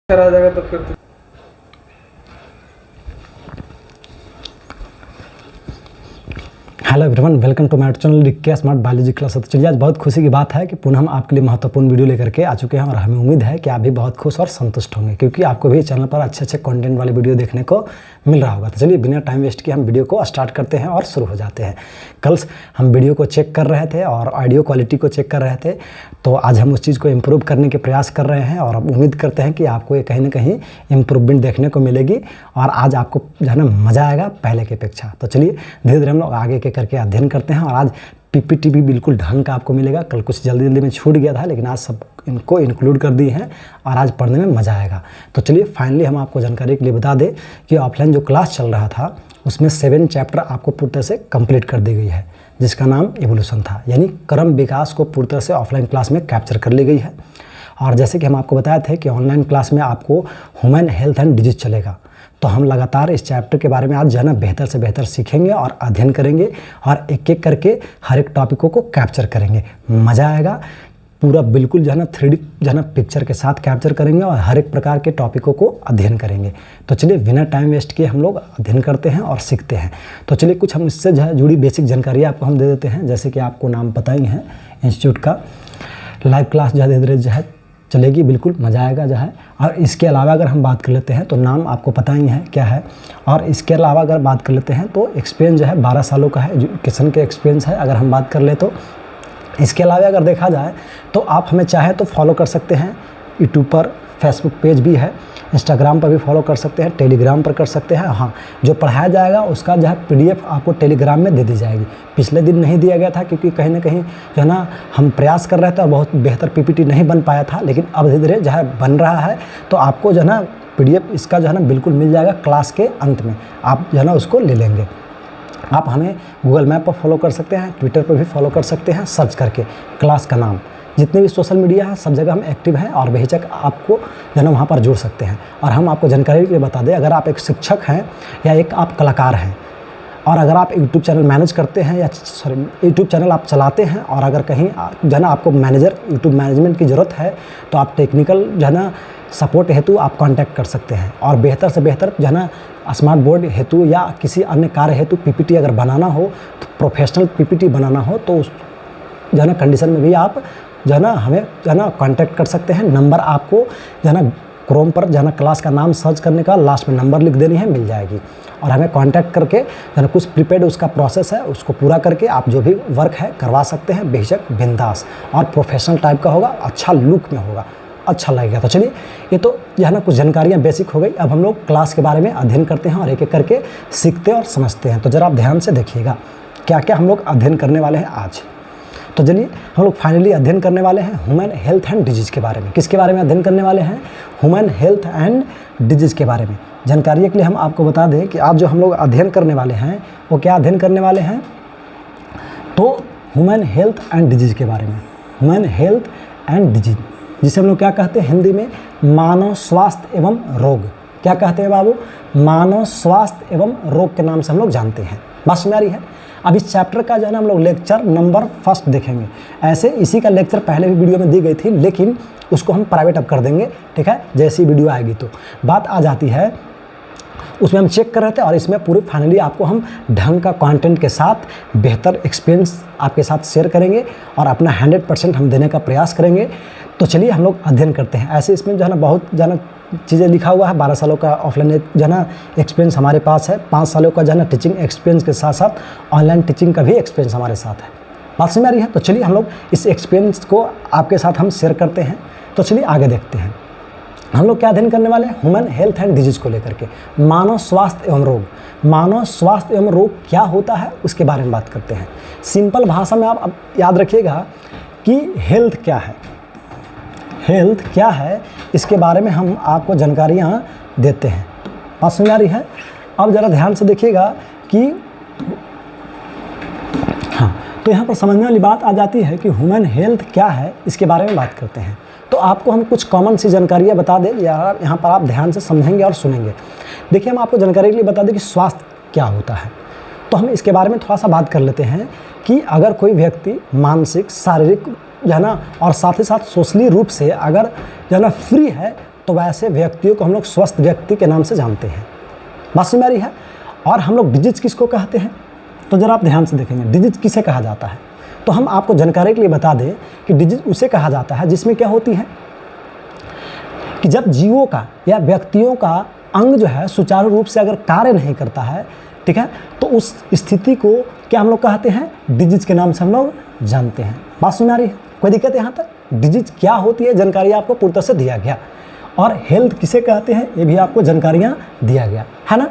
आ जाएगा तो फिर hello everyone, welcome to my channel डिक्के स्मार्ट बायोलॉजी क्लास। तो चलिए, आज बहुत खुशी की बात है कि पुनः हम आपके लिए महत्वपूर्ण वीडियो लेकर के आ चुके हैं और हमें उम्मीद है कि आप भी बहुत खुश और संतुष्ट होंगे, क्योंकि आपको भी चैनल पर अच्छे कंटेंट वाले वीडियो देखने को मिल रहा होगा। तो चलिए, बिना टाइम वेस्ट किए हम वीडियो को स्टार्ट करते हैं और शुरू हो जाते हैं। कल हम वीडियो को चेक कर रहे थे और ऑडियो क्वालिटी को चेक कर रहे थे, तो आज हम उस चीज़ को इम्प्रूव करने के प्रयास कर रहे हैं और अब उम्मीद करते हैं कि आपको ये कहीं ना कहीं इम्प्रूवमेंट देखने को मिलेगी और आज आपको जो है ना मज़ा आएगा पहले की अपेक्षा। तो चलिए, धीरे धीरे हम लोग आगे के करके अध्ययन करते हैं और आज पीपीटी भी बिल्कुल ढंग का आपको मिलेगा। कल कुछ जल्दी में छूट गया था, लेकिन आज सब इनको इंक्लूड कर दी हैं और आज पढ़ने में मज़ा आएगा। तो चलिए, फाइनली हम आपको जानकारी के लिए बता दें कि ऑफलाइन जो क्लास चल रहा था उसमें 7 चैप्टर आपको पूरी तरह से कंप्लीट कर दी गई है, जिसका नाम एवोल्यूशन था, यानी क्रम विकास को पूरी तरह से ऑफलाइन क्लास में कैप्चर कर ली गई है। और जैसे कि हम आपको बताए थे कि ऑनलाइन क्लास में आपको ह्यूमन हेल्थ एंड डिजीज चलेगा, तो हम लगातार इस चैप्टर के बारे में आज जो है ना बेहतर से बेहतर सीखेंगे और अध्ययन करेंगे और एक एक करके हर एक टॉपिकों को कैप्चर करेंगे। मज़ा आएगा, पूरा बिल्कुल जो है ना 3D जो है ना पिक्चर के साथ कैप्चर करेंगे और हर एक प्रकार के टॉपिकों को अध्ययन करेंगे। तो चलिए, बिना टाइम वेस्ट किए हम लोग अध्ययन करते हैं और सीखते हैं। तो चलिए, कुछ हम इससे जो है जुड़ी बेसिक जानकारी आपको हम दे देते हैं। जैसे कि आपको नाम पता ही है इंस्टीट्यूट का, लाइव क्लास जो है धीरे धीरे जो है चलेगी, बिल्कुल मज़ा आएगा जो है। और इसके अलावा अगर हम बात कर लेते हैं तो नाम आपको पता ही है क्या है। और इसके अलावा अगर बात कर लेते हैं तो एक्सपीरियंस जो है 12 सालों का है, एजुकेशन के एक्सपीरियंस है अगर हम बात कर ले तो। इसके अलावा अगर देखा जाए तो आप हमें चाहे तो फॉलो कर सकते हैं यूट्यूब पर, फेसबुक पेज भी है, इंस्टाग्राम पर भी फॉलो कर सकते हैं, टेलीग्राम पर कर सकते हैं। हाँ, जो पढ़ाया जाएगा उसका जो है PDF आपको टेलीग्राम में दे दी जाएगी। पिछले दिन नहीं दिया गया था क्योंकि कहीं ना कहीं जो है ना हम प्रयास कर रहे थे और बहुत बेहतर PPT नहीं बन पाया था, लेकिन अब धीरे धीरे जो है बन रहा है। तो आपको जो है ना PDF इसका जो है ना बिल्कुल मिल जाएगा क्लास के अंत में, आप जो है ना उसको ले लेंगे। आप हमें गूगल मैप पर फॉलो कर सकते हैं, ट्विटर पर भी फॉलो कर सकते हैं, सर्च करके क्लास का नाम। जितने भी सोशल मीडिया है सब जगह हम एक्टिव हैं और बेहिचक आपको जो है ना वहाँ पर जुड़ सकते हैं। और हम आपको जानकारी के लिए बता दें, अगर आप एक शिक्षक हैं या एक आप कलाकार हैं और अगर आप यूट्यूब चैनल मैनेज करते हैं या यूट्यूब चैनल आप चलाते हैं और अगर कहीं जो है ना आपको यूट्यूब मैनेजमेंट की ज़रूरत है, तो आप टेक्निकल जो है ना सपोर्ट हेतु आप कांटेक्ट कर सकते हैं। और बेहतर से बेहतर जो है ना स्मार्ट बोर्ड हेतु या किसी अन्य कार्य हेतु PPT अगर बनाना हो, तो प्रोफेशनल PPT बनाना हो, तो उस जो है ना कंडीशन में भी आप जो है ना हमें जो है ना कांटेक्ट कर सकते हैं। नंबर आपको जो है ना क्रोम पर जो है ना क्लास का नाम सर्च करने का लास्ट में नंबर लिख देनी है, मिल जाएगी। और हमें कांटेक्ट करके जो है ना कुछ प्रीपेड उसका प्रोसेस है, उसको पूरा करके आप जो भी वर्क है करवा सकते हैं, बेशक बिंदास और प्रोफेशनल टाइप का होगा, अच्छा लुक में होगा, अच्छा लगेगा। तो चलिए, ये तो जो है ना कुछ जानकारियाँ बेसिक हो गई। अब हम लोग क्लास के बारे में अध्ययन करते हैं और एक एक करके सीखते और समझते हैं। तो ज़रा आप ध्यान से देखिएगा क्या क्या हम लोग अध्ययन करने वाले हैं आज। तो चलिए, हम लोग फाइनली अध्ययन करने वाले हैं ह्यूमन हेल्थ एंड डिजीज़ के बारे में। किसके बारे में अध्ययन करने वाले हैं? ह्यूमन हेल्थ एंड डिजीज़ के बारे में। जानकारी के लिए हम आपको बता दें कि आज जो हम लोग अध्ययन करने वाले हैं वो क्या अध्ययन करने वाले हैं, तो ह्यूमन हेल्थ एंड डिजीज़ के बारे में। ह्यूमन हेल्थ एंड डिजीज़, जिसे हम लोग क्या कहते हैं हिंदी में, मानव स्वास्थ्य एवं रोग। क्या कहते हैं बाबू? मानव स्वास्थ्य एवं रोग के नाम से हम लोग जानते हैं। बात समझ आ रही है? अब इस चैप्टर का जो है ना हम लोग लेक्चर नंबर 1 देखेंगे। ऐसे इसी का लेक्चर पहले भी वीडियो में दी गई थी, लेकिन उसको हम प्राइवेट अब कर देंगे, ठीक है, जैसी वीडियो आएगी। तो बात आ जाती है, उसमें हम चेक कर रहे थे और इसमें पूरी फाइनली आपको हम ढंग का कंटेंट के साथ बेहतर एक्सपीरियंस आपके साथ शेयर करेंगे और अपना 100% हम देने का प्रयास करेंगे। तो चलिए, हम लोग अध्ययन करते हैं। ऐसे इसमें जो है ना बहुत जो है ना चीज़ें लिखा हुआ है। 12 सालों का ऑफलाइन जो है ना एक्सपीरियंस हमारे पास है, 5 सालों का जो है ना टीचिंग एक्सपीरियंस के साथ साथ ऑनलाइन टीचिंग का भी एक्सपीरियंस हमारे साथ है। बात समझ आ रही है? तो चलिए, हम लोग इस एक्सपीरियंस को आपके साथ हम शेयर करते हैं। तो चलिए आगे देखते हैं, हम लोग क्या अध्ययन करने वाले हैं ह्यूमन हेल्थ एंड डिजीज़ को लेकर के। मानव स्वास्थ्य एवं रोग। मानव स्वास्थ्य एवं रोग क्या होता है उसके बारे में बात करते हैं। सिंपल भाषा में आप याद रखिएगा कि हेल्थ क्या है, हेल्थ क्या है, इसके बारे में हम आपको जानकारियाँ देते हैं। बात समझ आ रही है? अब ज़रा ध्यान से देखिएगा कि हाँ, तो यहाँ पर समझने वाली बात आ जाती है कि ह्यूमन हेल्थ क्या है, इसके बारे में बात करते हैं। तो आपको हम कुछ कॉमन सी जानकारियाँ बता दें, यहाँ पर आप ध्यान से समझेंगे और सुनेंगे। देखिए, हम आपको जानकारी के लिए बता दें कि स्वास्थ्य क्या होता है। तो हम इसके बारे में थोड़ा सा बात कर लेते हैं कि अगर कोई व्यक्ति मानसिक, शारीरिक जो है ना और साथ ही साथ सोशली रूप से अगर जो है ना फ्री है, तो वैसे व्यक्तियों को हम लोग स्वस्थ व्यक्ति के नाम से जानते हैं। बात समझ में आ रही है। और हम लोग डिजीज किसको कहते हैं, तो जरा आप ध्यान से देखेंगे डिजीज किसे कहा जाता है। तो हम आपको जानकारी के लिए बता दें कि डिजीज उसे कहा जाता है जिसमें क्या होती है कि जब जीवों का या व्यक्तियों का अंग जो है सुचारू रूप से अगर कार्य नहीं करता है, ठीक है, तो उस स्थिति को क्या हम लोग कहते हैं, डिजीज के नाम से हम लोग जानते हैं। बात समझ में आ रही है, कोई दिक्कत यहाँ तक। डिजीज क्या होती है जानकारी आपको पूरी तरह से दिया गया, और हेल्थ किसे कहते हैं ये भी आपको जानकारियाँ दिया गया है ना।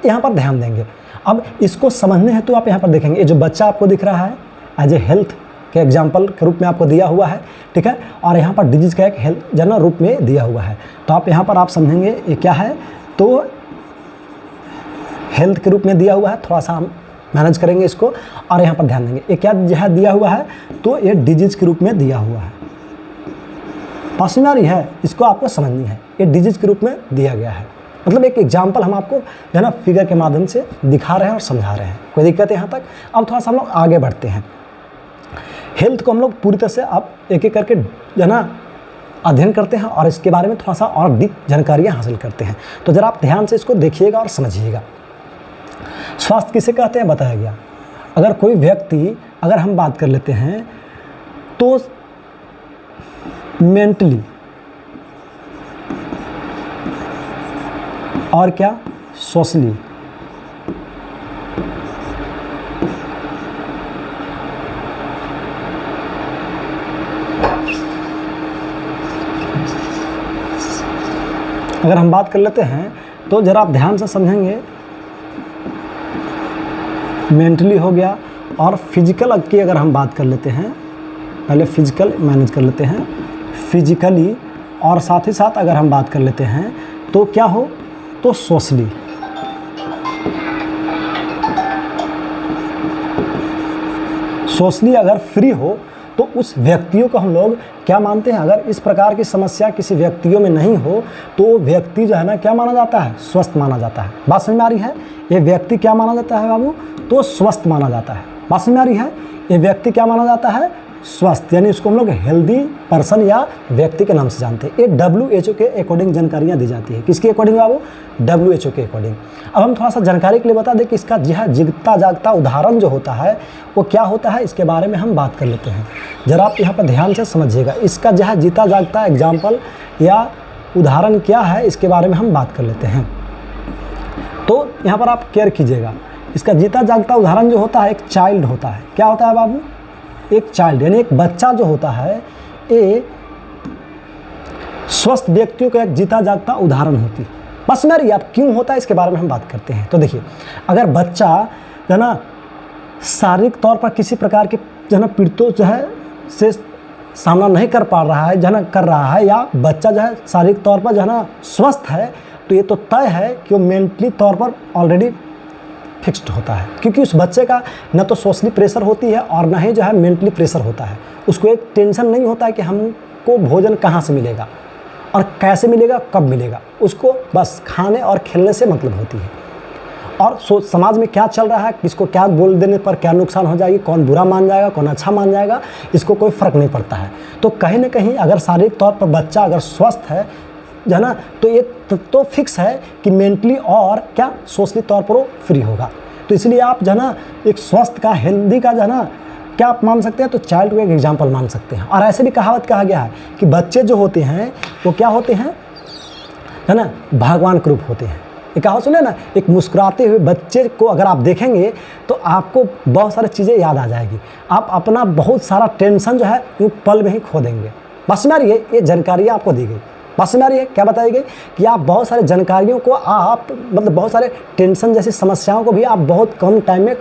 यहाँ पर ध्यान देंगे। अब इसको समझने हैं तो आप यहाँ पर देखेंगे ये जो बच्चा आपको दिख रहा है एज ए हेल्थ के एग्जाम्पल के रूप में आपको दिया हुआ है, ठीक है, और यहाँ पर डिजीज का एक हेल्थ जनरल रूप में दिया हुआ है। तो आप यहाँ पर आप समझेंगे ये क्या है, तो हेल्थ के रूप में दिया हुआ है, थोड़ा सा हम मैनेज करेंगे इसको, और यहाँ पर ध्यान देंगे ये क्या है दिया हुआ है, तो ये डिजीज के रूप में दिया हुआ है। पास में आ रही है, इसको आपको समझनी है, ये डिजीज के रूप में दिया गया है। मतलब एक एग्जाम्पल हम आपको जो है ना फिगर के माध्यम से दिखा रहे हैं और समझा रहे हैं। कोई दिक्कत है यहाँ तक। अब थोड़ा सा हम लोग आगे बढ़ते हैं। हेल्थ को हम लोग पूरी तरह से अब एक एक करके जो है ना अध्ययन करते हैं और इसके बारे में थोड़ा सा और डीप जानकारियाँ हासिल करते हैं। तो ज़रा आप ध्यान से इसको देखिएगा और समझिएगा। स्वास्थ्य किसे कहते हैं बताया गया। अगर कोई व्यक्ति, अगर हम बात कर लेते हैं तो मेंटली और क्या सोशली अगर हम बात कर लेते हैं तो ज़रा आप ध्यान से समझेंगे। मेंटली हो गया, और फिजिकल की अगर हम बात कर लेते हैं, पहले फिजिकल मैनेज कर लेते हैं, फिजिकली, और साथ ही साथ अगर हम बात कर लेते हैं तो क्या हो, तो सोशली। सोशली अगर फ्री हो तो उस व्यक्तियों को हम लोग क्या मानते हैं, अगर इस प्रकार की समस्या किसी व्यक्तियों में नहीं हो तो व्यक्ति जो है ना क्या माना जाता है, स्वस्थ माना जाता है। बात समझ में आ रही है। ये व्यक्ति क्या माना जाता है बाबू, तो स्वस्थ माना जाता है। बात समझ में आ रही है। ये व्यक्ति क्या माना जाता है, स्वस्थ, यानी इसको हम लोग हेल्दी पर्सन या व्यक्ति के नाम से जानते हैं। ये WHO के अकॉर्डिंग जानकारियाँ दी जाती है। किसके अकॉर्डिंग बाबू, WHO के अकॉर्डिंग। अब हम थोड़ा सा जानकारी के लिए बता दें कि इसका जीता जागता उदाहरण जो होता है वो क्या होता है, इसके बारे में हम बात कर लेते हैं। ज़रा आप यहाँ पर ध्यान से समझिएगा। इसका जीता जागता एग्जाम्पल या उदाहरण क्या है, इसके बारे में हम बात कर लेते हैं। तो यहाँ पर आप केयर कीजिएगा। इसका जीता जागता उदाहरण जो होता है एक चाइल्ड होता है। क्या होता है बाबू, एक चाइल्ड, यानी एक बच्चा जो होता है ये स्वस्थ व्यक्तियों का एक जीता जागता उदाहरण होती है। बस मेरी अब क्यों होता है इसके बारे में हम बात करते हैं। तो देखिए, अगर बच्चा जो है ना शारीरिक तौर पर किसी प्रकार के जो है ना पीड़ितों जो है से सामना नहीं कर पा रहा है, जो है ना कर रहा है, या बच्चा जो है शारीरिक तौर पर जो है ना स्वस्थ है, तो ये तो तय है कि वो मेंटली तौर पर ऑलरेडी फिक्स्ड होता है, क्योंकि उस बच्चे का न तो सोशली प्रेशर होती है और न ही जो है मेंटली प्रेशर होता है। उसको एक टेंशन नहीं होता है कि हमको भोजन कहाँ से मिलेगा और कैसे मिलेगा, कब मिलेगा। उसको बस खाने और खेलने से मतलब होती है। और समाज में क्या चल रहा है, किसको क्या बोल देने पर क्या नुकसान हो जाएगी, कौन बुरा मान जाएगा, कौन अच्छा मान जाएगा, इसको कोई फ़र्क नहीं पड़ता है। तो कहीं ना कहीं अगर शारीरिक तौर पर बच्चा अगर स्वस्थ है जो है ना, तो ये तो फिक्स है कि मेंटली और क्या सोशली तौर पर वो फ्री होगा। तो इसलिए आप जो है ना एक स्वस्थ का, हेल्दी का जो है ना क्या आप मान सकते हैं, तो चाइल्ड को एक एग्जाम्पल मान सकते हैं। और ऐसे भी कहावत कहा गया है कि बच्चे जो होते हैं वो क्या होते हैं, है ना, भगवान के रूप होते हैं। ये कहावत सुने ना, एक मुस्कुराते हुए बच्चे को अगर आप देखेंगे तो आपको बहुत सारी चीज़ें याद आ जाएगी। आप अपना बहुत सारा टेंशन जो है यूँ पल में ही खो देंगे। बस में ये जानकारी आपको दी गई। बस में क्या बताई गई कि आप बहुत सारे जानकारियों को आप मतलब बहुत सारे टेंशन जैसी समस्याओं को भी आप बहुत कम टाइम में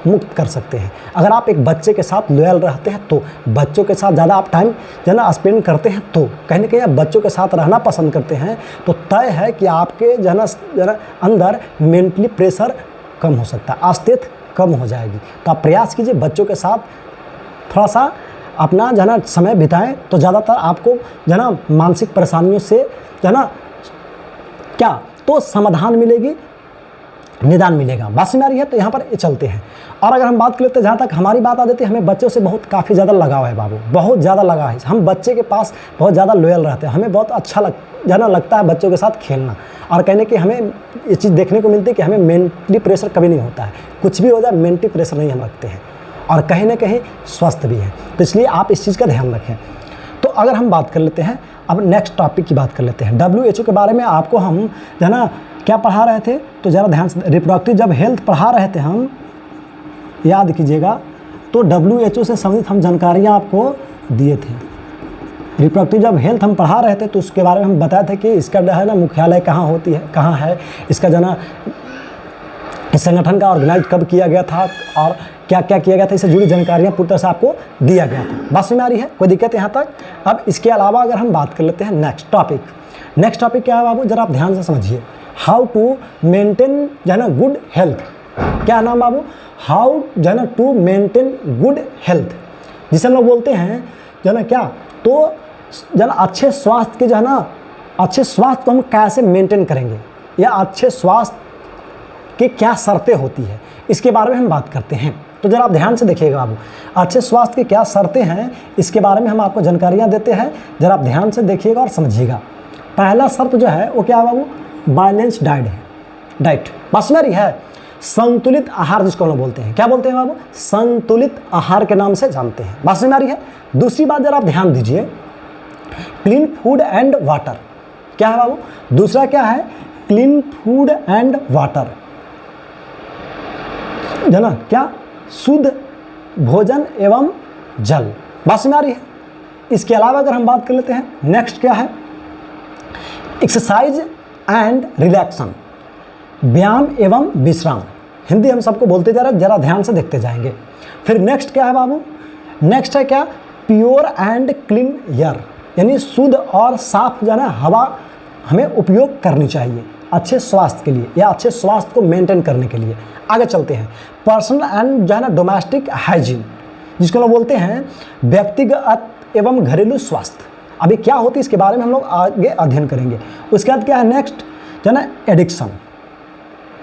मुक्त कर सकते हैं। अगर आप एक बच्चे के साथ लॉयल रहते हैं, तो बच्चों के साथ ज़्यादा आप टाइम जो है ना स्पेंड करते हैं, तो कहीं ना कहीं आप बच्चों के साथ रहना पसंद करते हैं, तो तय है कि आपके जो है ना अंदर मेंटली प्रेशर कम हो सकता है, अस्तित्व कम हो जाएगी। तो आप प्रयास कीजिए बच्चों के साथ थोड़ा सा अपना जो है ना समय बिताएं, तो ज़्यादातर आपको जो है ना मानसिक परेशानियों से जो है ना क्या तो समाधान मिलेगी, निदान मिलेगा। बात समझ आ रही है? तो यहाँ पर चलते हैं। और अगर हम बात कर लेते हैं, जहाँ तक हमारी बात आ जाती है, हमें बच्चों से बहुत काफ़ी ज़्यादा लगाव है बाबू, बहुत ज़्यादा लगाव है। हम बच्चे के पास बहुत ज़्यादा लॉयल रहते हैं, हमें बहुत अच्छा लगता है बच्चों के साथ खेलना। और कहने कि हमें ये चीज़ देखने को मिलती है कि हमें मेंटली प्रेशर कभी नहीं होता है, कुछ भी हो जाए मेंटली प्रेशर नहीं हम रखते हैं, और कहीं ना कहीं स्वस्थ भी है। तो इसलिए आप इस चीज़ का ध्यान रखें। तो अगर हम बात कर लेते हैं, अब नेक्स्ट टॉपिक की बात कर लेते हैं। WHO के बारे में आपको हम जो है ना क्या पढ़ा रहे थे, तो ज़रा ध्यान से, रिप्रोडक्टिव जब हेल्थ पढ़ा रहे थे हम, याद कीजिएगा, तो WHO से संबंधित हम जानकारियाँ आपको दिए थे। रिप्रोडक्टिव जब हेल्थ हम पढ़ा रहे थे तो उसके बारे में हम बताए थे कि इसका जो है ना मुख्यालय कहाँ होती है, कहाँ है, इसका जो ना इस संगठन का ऑर्गेनाइज कब किया गया था और क्या क्या किया गया था, इससे जुड़ी जानकारियाँ पूरी तरह से आपको दिया गया था। बात समझ में आ रही है? कोई दिक्कत यहाँ तक? अब इसके अलावा अगर हम बात कर लेते हैं नेक्स्ट टॉपिक क्या है बाबू, जरा आप ध्यान से समझिए। हाउ टू मेंटेन जो है ना गुड हेल्थ। क्या नाम बाबू? हाउ जो है ना टू मेंटेन गुड हेल्थ, जिसे हम लोग बोलते हैं जो है ना क्या, तो जो है ना अच्छे स्वास्थ्य के जो है ना, अच्छे स्वास्थ्य को हम कैसे मेंटेन करेंगे, या अच्छे स्वास्थ्य की क्या शर्तें होती है, इसके बारे में हम बात करते हैं। तो जरा आप ध्यान से देखिएगा बाबू, अच्छे स्वास्थ्य की क्या शर्तें हैं, इसके बारे में हम आपको जानकारियाँ देते हैं। जरा आप ध्यान से देखिएगा और समझिएगा। पहला शर्त जो है वो क्या है बाबू? बैलेंस डाइट है। डाइट मसनरी है, संतुलित आहार जिसको हम लोग बोलते हैं। क्या बोलते हैं बाबू? संतुलित आहार के नाम से जानते हैं। बात समझ में आ रही है? दूसरी बात जरा आप ध्यान दीजिए, क्लीन फूड एंड वाटर। क्या है बाबू? दूसरा क्या है? क्लीन फूड एंड वाटर, है ना क्या, शुद्ध भोजन एवं जल। बात समझ में आ रही है? इसके अलावा अगर हम बात कर लेते हैं, नेक्स्ट क्या है? एक्सरसाइज एंड रिलैक्सन, व्यायाम एवं विश्राम। हिंदी हम सबको बोलते जा रहे हैं, जरा ध्यान से देखते जाएंगे। फिर नेक्स्ट क्या है बाबू? नेक्स्ट है क्या? प्योर एंड क्लीन एयर, यानी शुद्ध और साफ जो है ना हवा हमें उपयोग करनी चाहिए अच्छे स्वास्थ्य के लिए, या अच्छे स्वास्थ्य को मेंटेन करने के लिए। आगे चलते हैं, पर्सनल एंड जो है ना डोमेस्टिक हाइजीन, जिसको लोग बोलते हैं व्यक्तिगत एवं घरेलू स्वास्थ्य। अभी क्या होती है इसके बारे में हम लोग आगे अध्ययन करेंगे। उसके बाद क्या है नेक्स्ट, जो है ना एडिक्शन,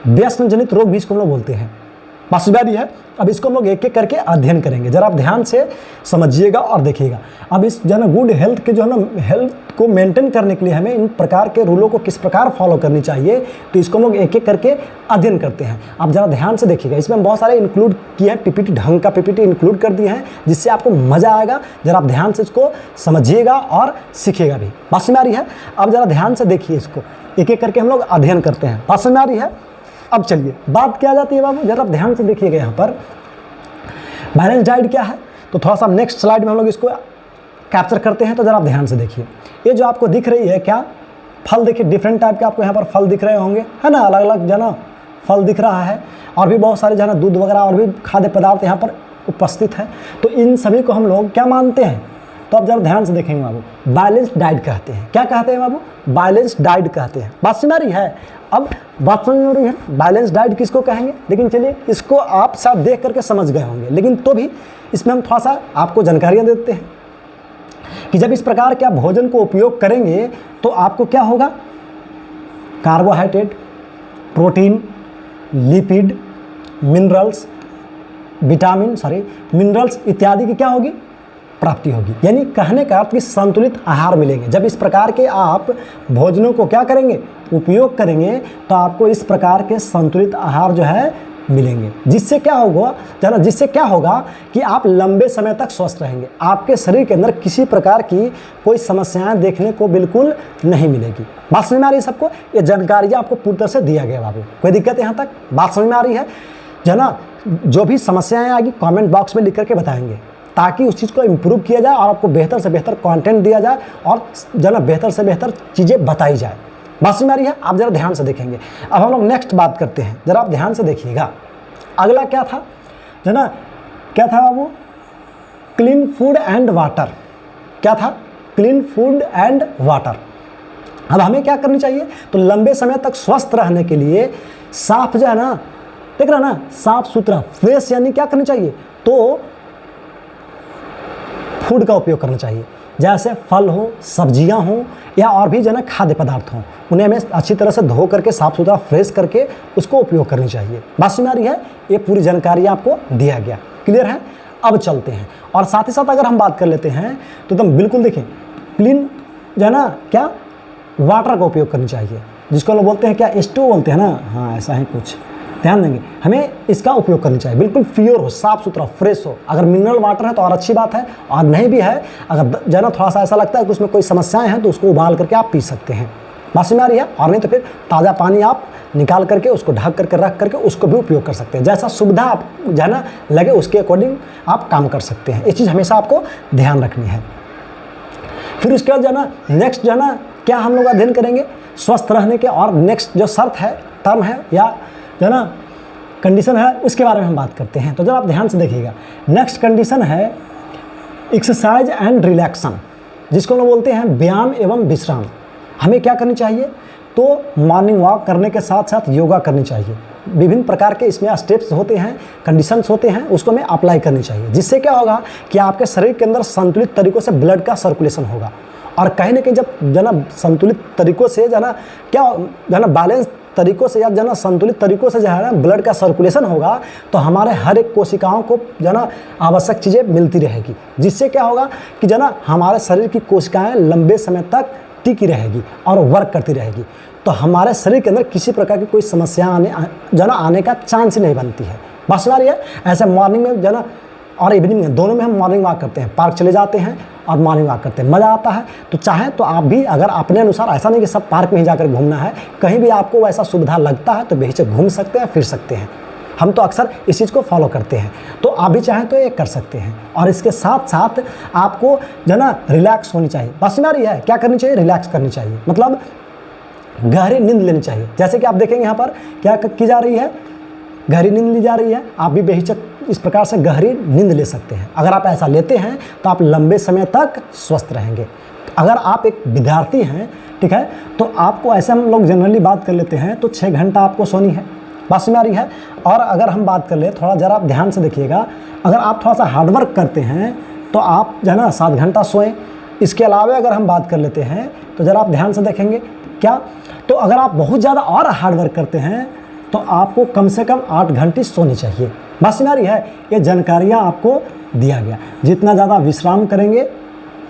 व्यसन जनित रोग भी इसको हम लोग बोलते हैं। बात है? अब इसको हम लोग एक एक करके अध्ययन करेंगे, जरा आप ध्यान से समझिएगा और देखिएगा। अब इस जो है ना गुड हेल्थ के जो है ना हेल्थ को मेंटेन करने के लिए हमें इन प्रकार के रूलों को किस प्रकार फॉलो करनी चाहिए, तो इसको हम लोग एक एक करके अध्ययन करते हैं। आप जरा ध्यान से देखिएगा, इसमें हम बहुत सारे इंक्लूड किए हैं, पीपीटी ढंग का पीपीटी इंक्लूड कर दिए हैं, जिससे आपको मज़ा आएगा। जरा आप ध्यान से इसको समझिएगा और सीखिएगा भी। बात समझ में आ रही है? अब जरा ध्यान से देखिए, इसको एक एक करके हम लोग अध्ययन करते हैं। बात समझ में आ रही है? अब चलिए बात क्या जाती है बाबू, जरा ध्यान से देखिएगा। यहाँ पर बैलेंस डाइट क्या है, तो थोड़ा सा नेक्स्ट स्लाइड में हम लोग इसको कैप्चर करते हैं। तो जरा आप ध्यान से देखिए, ये जो आपको दिख रही है क्या, फल देखिए, डिफरेंट टाइप के आपको यहाँ पर फल दिख रहे होंगे, है ना, अलग अलग जो है ना फल दिख रहा है, और भी बहुत सारे जो है ना दूध वगैरह और भी खाद्य पदार्थ यहाँ पर उपस्थित है। तो इन सभी को हम लोग क्या मानते हैं, तो आप जरा ध्यान से देखेंगे बाबू, बैलेंस डाइट कहते हैं। क्या कहते हैं बाबू? बैलेंस डाइट कहते हैं। बात समझ आ रही है? अब बात समझ में आ रही है, बैलेंस डाइट किसको कहेंगे, लेकिन चलिए इसको आप साथ देख करके समझ गए होंगे, लेकिन तो भी इसमें हम थोड़ा सा आपको जानकारियाँ देते हैं कि जब इस प्रकार के आप भोजन को उपयोग करेंगे तो आपको क्या होगा, carbohydrate, protein, lipid, minerals, minerals इत्यादि की क्या होगी, प्राप्ति होगी। यानी कहने का अर्थ कि संतुलित आहार मिलेंगे। जब इस प्रकार के आप भोजनों को क्या करेंगे, उपयोग करेंगे, तो आपको इस प्रकार के संतुलित आहार जो है मिलेंगे, जिससे क्या होगा कि आप लंबे समय तक स्वस्थ रहेंगे। आपके शरीर के अंदर किसी प्रकार की कोई समस्याएं देखने को बिल्कुल नहीं मिलेगी। बात समझ में आ रही है सबको? ये जानकारी आपको पूरी तरह से दिया गया बाबू, कोई दिक्कत यहाँ तक? बात समझ में आ रही है? जो ना जो भी समस्याएं आएगी कमेंट बॉक्स में लिख करके बताएंगे, ताकि उस चीज़ को इम्प्रूव किया जाए और आपको बेहतर से बेहतर कंटेंट दिया जाए और जो ना बेहतर से बेहतर चीज़ें बताई जाए। बात समझ में आ रही है? आप जरा ध्यान से देखेंगे। अब हम लोग नेक्स्ट बात करते हैं, जरा आप ध्यान से देखिएगा। अगला क्या था, जो ना क्या था बाबू, क्लीन फूड एंड वाटर। क्या था? Clean food and water. अब हमें क्या करनी चाहिए, तो लंबे समय तक स्वस्थ रहने के लिए साफ जो है ना, देख रहा ना, साफ सुथरा फ्रेश, यानी क्या करनी चाहिए, तो फूड का उपयोग करना चाहिए। जैसे फल हो, सब्जियां हो या और भी जो है ना खाद्य पदार्थ हों, उन्हें हमें अच्छी तरह से धो करके साफ़ सुथरा फ्रेश करके उसको उपयोग करनी चाहिए। बात समझ आ रही है? ये पूरी जानकारी आपको दिया गया, क्लियर है? अब चलते हैं और साथ ही साथ अगर हम बात कर लेते हैं तो एकदम बिल्कुल देखिए क्लीन जो है ना क्या वाटर का उपयोग करनी चाहिए, जिसको लोग बोलते हैं क्या स्टोव बोलते हैं ना, हाँ ऐसा ही कुछ, ध्यान देंगे हमें इसका उपयोग करना चाहिए। बिल्कुल प्योर हो, साफ़ सुथरा, फ्रेश हो। अगर मिनरल वाटर है तो और अच्छी बात है, और नहीं भी है, अगर जो है ना थोड़ा सा ऐसा लगता है कि उसमें कोई समस्याएं हैं तो उसको उबाल करके आप पी सकते हैं। बात समझ आ रही है? और नहीं तो फिर ताज़ा पानी आप निकाल करके उसको ढक करके रख करके उसको भी उपयोग कर सकते हैं। जैसा सुविधा आप जो है ना लगे उसके अकॉर्डिंग आप काम कर सकते हैं। ये चीज़ हमेशा आपको ध्यान रखनी है। फिर उसके बाद जो है ना नेक्स्ट जो है ना क्या हम लोग अध्ययन करेंगे स्वस्थ रहने के, और नेक्स्ट जो शर्त है, टर्म है या जो है ना कंडीशन है, उसके बारे में हम बात करते हैं। तो जरा आप ध्यान से देखिएगा, नेक्स्ट कंडीशन है एक्सरसाइज एंड रिलैक्सन, जिसको हम बोलते हैं व्यायाम एवं विश्राम। हमें क्या करनी चाहिए? तो मॉर्निंग वॉक करने के साथ साथ योगा करनी चाहिए। विभिन्न प्रकार के इसमें स्टेप्स होते हैं, कंडीशंस होते हैं, उसको हमें अप्लाई करनी चाहिए। जिससे क्या होगा कि आपके शरीर के अंदर संतुलित तरीक़ों से ब्लड का सर्कुलेशन होगा, और कहीं ना कहीं जब जना संतुलित तरीक़ों से जना क्या जना बैलेंस तरीक़ों से या जना संतुलित तरीक़ों से जो है ना ब्लड का सर्कुलेशन होगा, तो हमारे हर एक कोशिकाओं को जना आवश्यक चीज़ें मिलती रहेगी। जिससे क्या होगा कि जना हमारे शरीर की कोशिकाएँ लंबे समय तक टिकी रहेगी और वर्क करती रहेगी, तो हमारे शरीर के अंदर किसी प्रकार की कोई समस्या आने का चांस ही नहीं बनती है। बात समझ आ रही है? ऐसे मॉर्निंग में जना और इवनिंग में दोनों में हम मॉर्निंग वॉक करते हैं, पार्क चले जाते हैं और मॉर्निंग वॉक करते हैं, मज़ा आता है। तो चाहे तो आप भी अगर अपने अनुसार, ऐसा नहीं कि सब पार्क में ही जाकर घूमना है, कहीं भी आपको वैसा सुविधा लगता है तो बेहिचक घूम सकते हैं, फिर सकते हैं। हम तो अक्सर इस चीज़ को फॉलो करते हैं, तो आप भी चाहें तो ये कर सकते हैं। और इसके साथ साथ आपको जो ना रिलैक्स होनी चाहिए। बात समझ आ रही है? क्या करनी चाहिए? रिलैक्स करनी चाहिए, मतलब गहरी नींद लेनी चाहिए। जैसे कि आप देखेंगे यहाँ पर क्या की जा रही है, गहरी नींद ली जा रही है। आप भी बेहिचक इस प्रकार से गहरी नींद ले सकते हैं। अगर आप ऐसा लेते हैं तो आप लंबे समय तक स्वस्थ रहेंगे। अगर आप एक विद्यार्थी हैं, ठीक है, तो आपको ऐसे हम लोग जनरली बात कर लेते हैं तो 6 घंटा आपको सोनी है। बात समझ आ रही है? और अगर हम बात कर ले, थोड़ा ज़रा आप ध्यान से देखिएगा, अगर आप थोड़ा सा हार्डवर्क करते हैं तो आप जो है ना 7 घंटा सोएं। इसके अलावा अगर हम बात कर लेते हैं तो ज़रा आप ध्यान से देखेंगे क्या, तो अगर आप बहुत ज़्यादा और हार्डवर्क करते हैं तो आपको कम से कम 8 घंटे सोनी चाहिए। बात समझ आ रही है? ये जानकारियाँ आपको दिया गया। जितना ज़्यादा विश्राम करेंगे,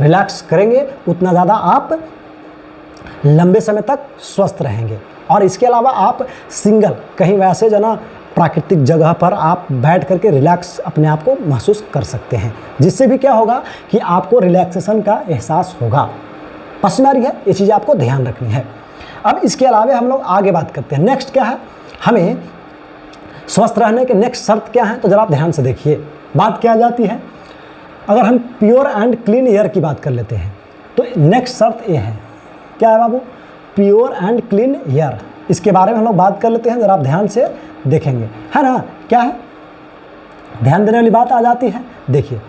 रिलैक्स करेंगे, उतना ज़्यादा आप लंबे समय तक स्वस्थ रहेंगे। और इसके अलावा आप सिंगल कहीं वैसे जो ना प्राकृतिक जगह पर आप बैठ करके रिलैक्स अपने आप को महसूस कर सकते हैं, जिससे भी क्या होगा कि आपको रिलैक्सेशन का एहसास होगा। पसंद आ रही है? ये चीज़ें आपको ध्यान रखनी है। अब इसके अलावा हम लोग आगे बात करते हैं। नेक्स्ट क्या है, हमें स्वस्थ रहने के नेक्स्ट शर्त क्या है, तो ज़रा आप ध्यान से देखिए। बात क्या जाती है, अगर हम प्योर एंड क्लीन एयर की बात कर लेते हैं तो नेक्स्ट शर्त ये है, क्या है बाबू? Pure and clean air. इसके बारे में हम लोग बात कर लेते हैं, ज़रा आप ध्यान से देखेंगे, है ना? क्या है, ध्यान देने वाली बात आ जाती है। देखिए,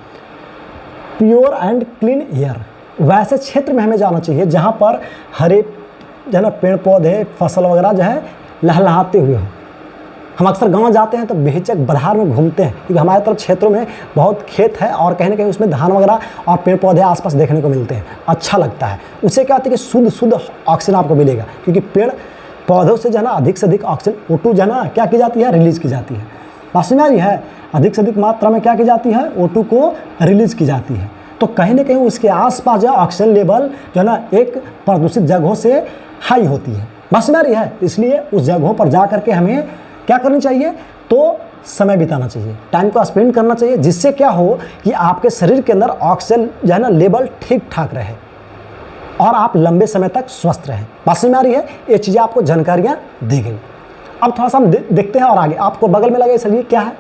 प्योर एंड क्लीन एयर वैसे क्षेत्र में हमें जाना चाहिए जहाँ पर हरे जो है ना पेड़ पौधे, फसल वगैरह जो है लहलहाते हुए हो। हम अक्सर गांव जाते हैं तो बेहिचक बधार में घूमते हैं, क्योंकि हमारे तरफ क्षेत्रों में बहुत खेत है और कहीं ना कहीं उसमें धान वगैरह और पेड़ पौधे आसपास देखने को मिलते हैं, अच्छा लगता है। उससे क्या होता है कि शुद्ध ऑक्सीजन आपको मिलेगा, क्योंकि पेड़ पौधों से जो है ना अधिक से अधिक ऑक्सीजन O2 जो है ना क्या की जाती है, रिलीज़ की जाती है। बात समझ आ रही है? अधिक से अधिक मात्रा में क्या की जाती है, O2 को रिलीज़ की जाती है। तो कहीं ना कहीं उसके आसपास जो ऑक्सीजन लेवल जो है ना एक प्रदूषित जगहों से हाई होती है। बात समझ आ रही है? इसलिए उस जगहों पर जा करके हमें क्या करनी चाहिए, तो समय बिताना चाहिए, टाइम को स्पेंड करना चाहिए, जिससे क्या हो कि आपके शरीर के अंदर ऑक्सीजन जो है ना लेवल ठीक ठाक रहे और आप लंबे समय तक स्वस्थ रहें। बात समझ में आ रही है? ये चीज़ें आपको जानकारियाँ दी गई। अब थोड़ा सा हम देखते हैं और आगे आपको बगल में लगे सर ये क्या है,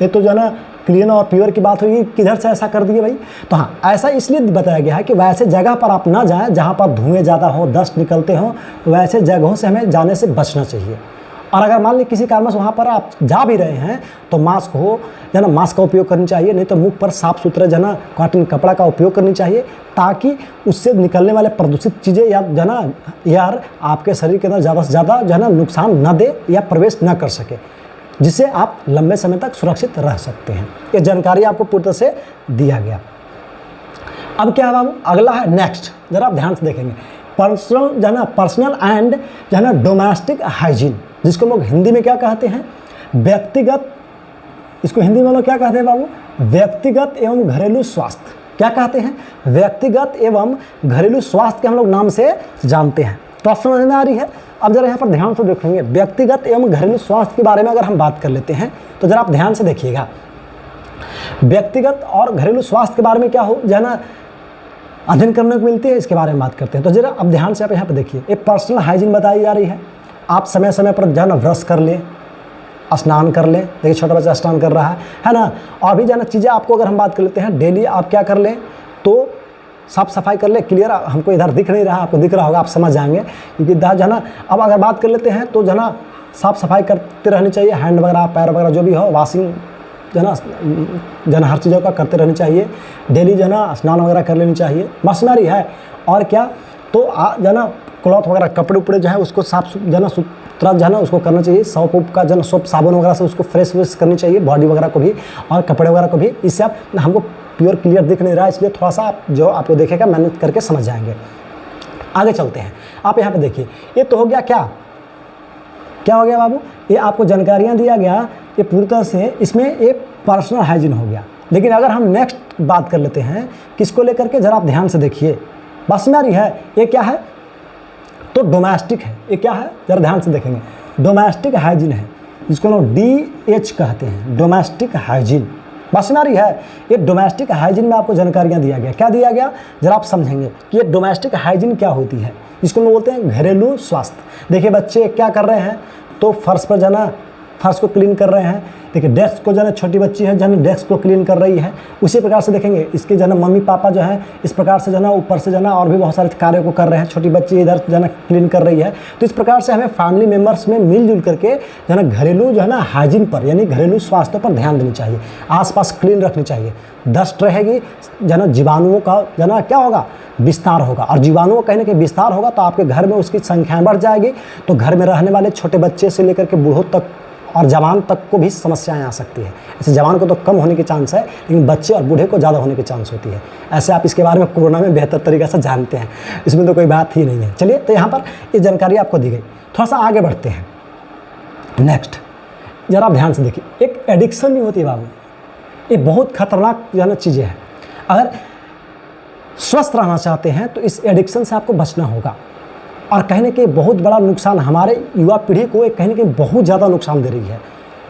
ये तो जो है ना क्लीन और प्योर की बात हुई, किधर से ऐसा कर दिए भाई? तो हाँ, ऐसा इसलिए बताया गया है कि वैसे जगह पर आप ना जाएं जहाँ पर धुएँ ज़्यादा हो, डस्ट निकलते हो, तो वैसे जगहों से हमें जाने से बचना चाहिए। और अगर मान ली किसी कारणवश वहाँ पर आप जा भी रहे हैं तो मास्क हो जो ना मास्क का उपयोग करनी चाहिए, नहीं तो मुख पर साफ़ सुथरा जो ना कॉटन कपड़ा का उपयोग करनी चाहिए, ताकि उससे निकलने वाले प्रदूषित चीज़ें या जो ना यार आपके शरीर के अंदर ज़्यादा से ज़्यादा जो है ना नुकसान न दे या प्रवेश न कर सके, जिससे आप लंबे समय तक सुरक्षित रह सकते हैं। ये जानकारी आपको पूरी तरह से दिया गया। अब क्या है बाबू, अगला है नेक्स्ट, जरा आप ध्यान से देखेंगे, पर्सनल जो है ना, पर्सनल एंड जो है ना डोमेस्टिक हाइजीन, जिसको लोग हिंदी में क्या कहते हैं, व्यक्तिगत, इसको हिंदी में लोग क्या कहते हैं बाबू, व्यक्तिगत एवं घरेलू स्वास्थ्य। क्या कहते हैं, व्यक्तिगत एवं घरेलू स्वास्थ्य के हम लोग नाम से जानते हैं। तो समझ में आ रही है। अब जरा यहाँ पर ध्यान से देखेंगे, व्यक्तिगत एवं घरेलू स्वास्थ्य के बारे में अगर हम बात कर लेते हैं तो जरा आप ध्यान से देखिएगा, व्यक्तिगत और घरेलू स्वास्थ्य के बारे में क्या हो जो है ना अध्ययन करने को मिलती है, इसके बारे में बात करते हैं। तो जरा अब ध्यान से आप यहाँ पर देखिए, एक पर्सनल हाइजीन बताई जा रही है। आप समय समय पर जो है ना ब्रश कर लें, स्नान कर लें, देखिए छोटा बच्चा स्नान कर रहा है ना। और भी जो है ना चीज़ें आपको अगर हम बात कर लेते हैं, डेली आप क्या कर लें, तो साफ सफाई कर ले। क्लियर, हमको इधर दिख नहीं रहा, आपको दिख रहा होगा, आप समझ जाएंगे, क्योंकि जो है ना अब अगर बात कर लेते हैं तो जो है ना साफ सफाई करते रहनी चाहिए, हैंड वगैरह पैर वगैरह जो भी हो, वॉशिंग जो है ना हर चीज़ों का करते रहनी चाहिए। डेली जो है ना स्नान वगैरह कर लेनी चाहिए, मशीनरी है। और क्या, तो जो है ना क्लॉथ वगैरह कपड़े उपड़े जो है उसको साफ जो है ना सुथरा जो है ना उसको करना चाहिए। सोप उप का जो है सोप साबुन वगैरह से उसको फ्रेश व्रेश करनी चाहिए, बॉडी वगैरह को भी और कपड़े वगैरह को भी। इससे आप हमको प्योर क्लियर दिख नहीं रहा है, इसलिए थोड़ा सा आप जो आपको देखेगा मेहनत करके समझ जाएंगे। आगे चलते हैं, आप यहाँ पे देखिए, ये तो हो गया क्या क्या हो गया बाबू, ये आपको जानकारियाँ दिया गया, ये पूरी तरह से इसमें ये पर्सनल हाइजीन हो गया। लेकिन अगर हम नेक्स्ट बात कर लेते हैं किसको लेकर के, जरा आप ध्यान से देखिए, बस में आ रही है, ये क्या है, तो डोमेस्टिक है। ये क्या है, जरा ध्यान से देखेंगे, डोमेस्टिक हाइजीन है, जिसको लोग DH कहते हैं, डोमेस्टिक हाइजीन। बस में आ रही है, ये डोमेस्टिक हाइजीन में आपको जानकारियाँ दिया गया। क्या दिया गया, जरा आप समझेंगे कि ये डोमेस्टिक हाइजीन क्या होती है, जिसको लोग बोलते हैं घरेलू स्वास्थ्य। देखिए बच्चे क्या कर रहे हैं, तो फर्श पर जाना, फर्श को क्लीन कर रहे हैं। देखिए डेस्क को जो है, छोटी बच्ची है जो है डेस्क को क्लीन कर रही है। उसी प्रकार से देखेंगे इसके जो है मम्मी पापा जो है इस प्रकार से जो है ऊपर से जो है और भी बहुत सारे कार्यों को कर रहे हैं। छोटी बच्ची इधर जो है क्लीन कर रही है। तो इस प्रकार से हमें फैमिली मेम्बर्स में मिलजुल करके जो है घरेलू जो है ना हाइजीन पर, यानी घरेलू स्वास्थ्य पर ध्यान देनी चाहिए। आसपास क्लीन रखनी चाहिए, डस्ट रहेगी जो है जीवाणुओं का जो है ना क्या होगा, विस्तार होगा। और जीवाणुओं कहीं ना कहीं विस्तार होगा तो आपके घर में उसकी संख्या बढ़ जाएगी। तो घर में रहने वाले छोटे बच्चे से लेकर के बूढ़ों तक और जवान तक को भी समस्याएं आ सकती है। ऐसे जवान को तो कम होने के चांस है, लेकिन बच्चे और बूढ़े को ज़्यादा होने के चांस होती है। ऐसे आप इसके बारे में कोरोना में बेहतर तरीके से जानते हैं, इसमें तो कोई बात ही नहीं है। चलिए, तो यहाँ पर ये जानकारी आपको दी गई। थोड़ा सा आगे बढ़ते हैं, नेक्स्ट जरा आप ध्यान से देखिए, एक एडिक्शन नहीं होती है बाबू, ये बहुत खतरनाक जो है ना चीज़ें हैं। अगर स्वस्थ रहना चाहते हैं तो इस एडिक्शन से आपको बचना होगा। और कहीं ना कहीं बहुत बड़ा नुकसान हमारे युवा पीढ़ी को कहीं ना कहीं बहुत ज़्यादा नुकसान दे रही है।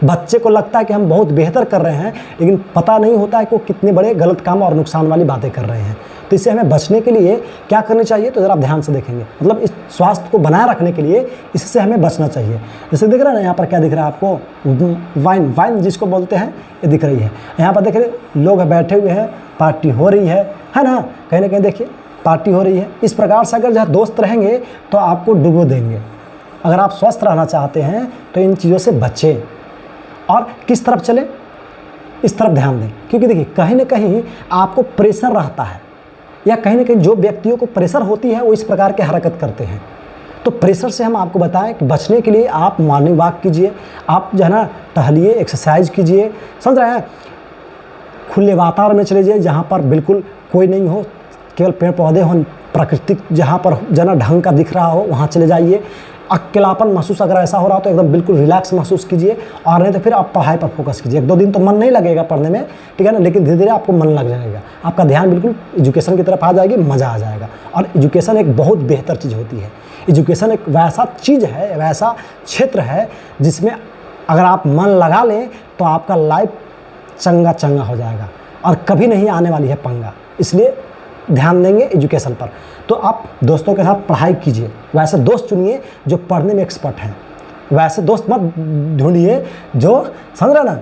बच्चे को लगता है कि हम बहुत बेहतर कर रहे हैं, लेकिन पता नहीं होता है कि वो कितने बड़े गलत काम और नुकसान वाली बातें कर रहे हैं। तो इससे हमें बचने के लिए क्या करनी चाहिए, तो ज़रा ध्यान से देखेंगे। मतलब इस स्वास्थ्य को बनाए रखने के लिए इससे हमें बचना चाहिए। जैसे दिख रहा है ना, यहाँ पर क्या दिख रहा है आपको, वाइन जिसको बोलते हैं, ये दिख रही है। यहाँ पर देख रहे लोग बैठे हुए हैं, पार्टी हो रही है ना, कहीं ना कहीं देखिए पार्टी हो रही है। इस प्रकार से अगर जहाँ दोस्त रहेंगे तो आपको डुबो देंगे। अगर आप स्वस्थ रहना चाहते हैं तो इन चीज़ों से बचें। और किस तरफ चलें, इस तरफ ध्यान दें, क्योंकि देखिए कहीं ना कहीं आपको प्रेशर रहता है, या कहीं ना कहीं जो व्यक्तियों को प्रेशर होती है वो इस प्रकार के हरकत करते हैं। तो प्रेशर से हम आपको बताएं कि बचने के लिए आप मॉर्निंग वॉक कीजिए, आप जो है ना टहलिए, एक्सरसाइज कीजिए, समझ रहे हैं। खुले वातावरण में चले जाइए जहाँ पर बिल्कुल कोई नहीं हो, केवल पेड़ पौधे हों, प्राकृतिक जहाँ पर जना ढंग का दिख रहा हो वहाँ चले जाइए। अकेलापन महसूस अगर ऐसा हो रहा हो तो एकदम बिल्कुल रिलैक्स महसूस कीजिए, और नहीं तो फिर आप पढ़ाई पर फोकस कीजिए। 1-2 दिन तो मन नहीं लगेगा पढ़ने में, ठीक है ना, लेकिन धीरे धीरे आपको मन लग जाएगा, आपका ध्यान बिल्कुल एजुकेशन की तरफ आ जाएगी, मज़ा आ जाएगा। और एजुकेशन एक बहुत बेहतर चीज़ होती है। एजुकेशन एक वैसा चीज़ है, वैसा क्षेत्र है जिसमें अगर आप मन लगा लें तो आपका लाइफ चंगा हो जाएगा और कभी नहीं आने वाली है पंगा। इसलिए ध्यान देंगे एजुकेशन पर। तो आप दोस्तों के साथ पढ़ाई कीजिए, वैसे दोस्त चुनिए जो पढ़ने में एक्सपर्ट हैं। वैसे दोस्त मत ढूंढिए जो, समझ रहे ना,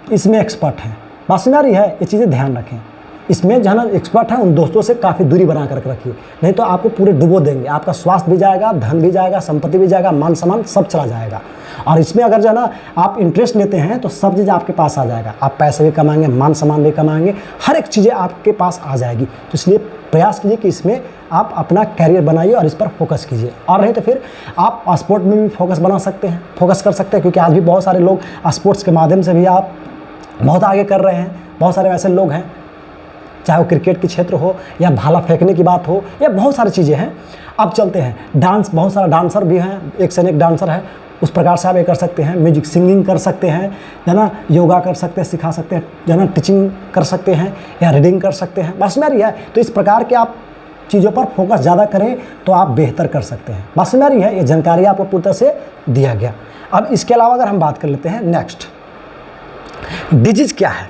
इसमें एक्सपर्ट हैं। बात समझ आ रही है, ये चीज़ें ध्यान रखें। इसमें जहाँ एक्सपर्ट है उन दोस्तों से काफ़ी दूरी बना कर रखिए, नहीं तो आपको पूरे डुबो देंगे। आपका स्वास्थ्य भी जाएगा, धन भी जाएगा, संपत्ति भी जाएगा, मान सम्मान सब चला जाएगा। और इसमें अगर जो है ना आप इंटरेस्ट लेते हैं तो सब चीज़ आपके पास आ जाएगा। आप पैसे भी कमाएंगे, मान सम्मान भी कमाएंगे, हर एक चीज़ें आपके पास आ जाएगी। तो इसलिए प्रयास कीजिए कि इसमें आप अपना कैरियर बनाइए और इस पर फोकस कीजिए। और नहीं तो फिर आप स्पोर्ट में भी फोकस बना सकते हैं, फोकस कर सकते हैं, क्योंकि आज भी बहुत सारे लोग स्पोर्ट्स के माध्यम से भी आप बहुत आगे कर रहे हैं। बहुत सारे ऐसे लोग हैं चाहे वो क्रिकेट के क्षेत्र हो या भाला फेंकने की बात हो या बहुत सारी चीज़ें हैं। अब चलते हैं डांस, बहुत सारा डांसर भी हैं, एक से एक डांसर है, उस प्रकार से आप ये कर सकते हैं। म्यूजिक सिंगिंग कर सकते हैं, है ना, योगा कर सकते हैं, सिखा सकते हैं, है ना, टीचिंग कर सकते हैं या रीडिंग कर सकते हैं, बस में रही है। तो इस प्रकार के आप चीज़ों पर फोकस ज़्यादा करें तो आप बेहतर कर सकते हैं, बस में रही है। ये जानकारी आपको पूरी तरह से दिया गया। अब इसके अलावा अगर हम बात कर लेते हैं नेक्स्ट, डिजीज़ क्या है,